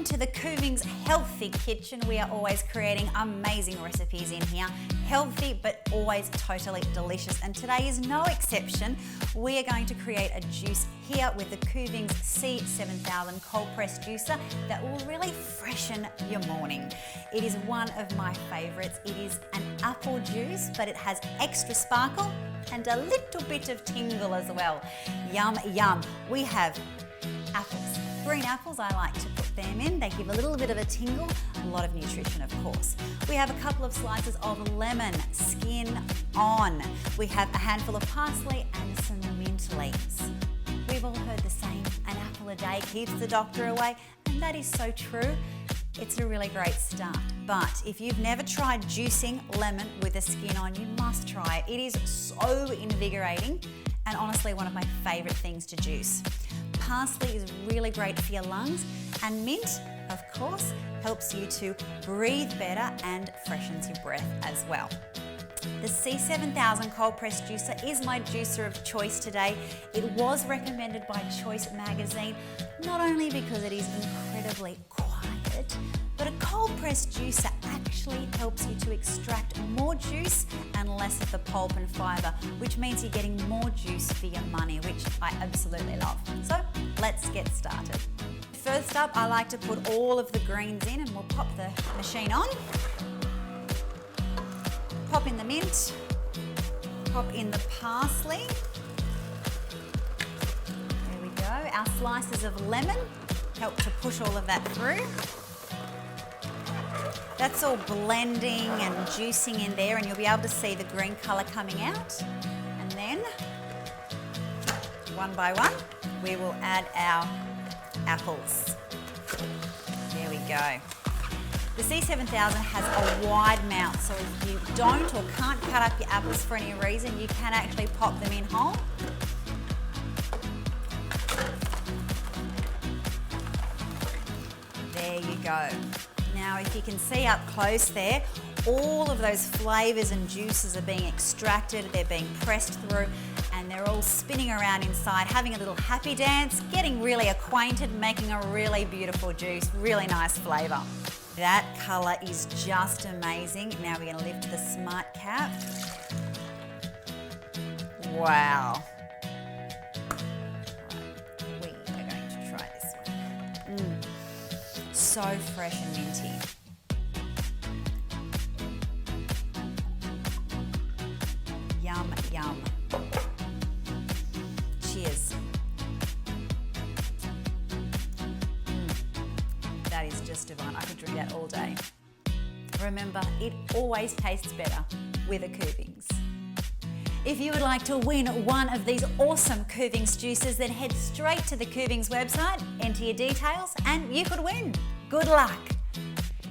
to the Kuvings Healthy Kitchen. We are always creating amazing recipes in here. Healthy, but always totally delicious. And today is no exception. We are going to create a juice here with the Kuvings C7000 cold press juicer that will really freshen your morning. It is one of my favorites. It is an apple juice, but it has extra sparkle and a little bit of tingle as well. Yum, yum. We have apples. Green apples, I like to put them in. They give a little bit of a tingle, a lot of nutrition, of course. We have a couple of slices of lemon, skin on. We have a handful of parsley and some mint leaves. We've all heard the saying, an apple a day keeps the doctor away, and that is so true. It's a really great start. But if you've never tried juicing lemon with the skin on, you must try it. It is so invigorating and honestly one of my favorite things to juice. Parsley is really great for your lungs, and mint, of course, helps you to breathe better and freshens your breath as well. The C7000 cold press juicer is my juicer of choice today. It was recommended by Choice magazine, not only because it is incredibly quiet, but a cold press juicer actually helps you to extract more juice and less of the pulp and fibre, which means you're getting more juice for your money, which I absolutely love. So let's get started. First up, I like to put all of the greens in, and we'll pop the machine on. Pop in the mint, pop in the parsley. There we go. Our slices of lemon help to push all of that through. That's all blending and juicing in there, and you'll be able to see the green colour coming out. And then, one by one, we will add our apples. There we go. The C7000 has a wide mouth, so if you don't or can't cut up your apples for any reason, you can actually pop them in whole. There you go. Now, if you can see up close there, all of those flavours and juices are being extracted, they're being pressed through, and they're all spinning around inside, having a little happy dance, getting really acquainted, making a really beautiful juice, really nice flavour. That colour is just amazing. Now we're going to lift the smart cap. Wow. We are going to try this one. So fresh and minty. Yum, yum. Cheers. That is just divine. I could drink that all day. Remember, it always tastes better with a Kuvings. If you would like to win one of these awesome Kuvings juices, then head straight to the Kuvings website, enter your details, and you could win. Good luck.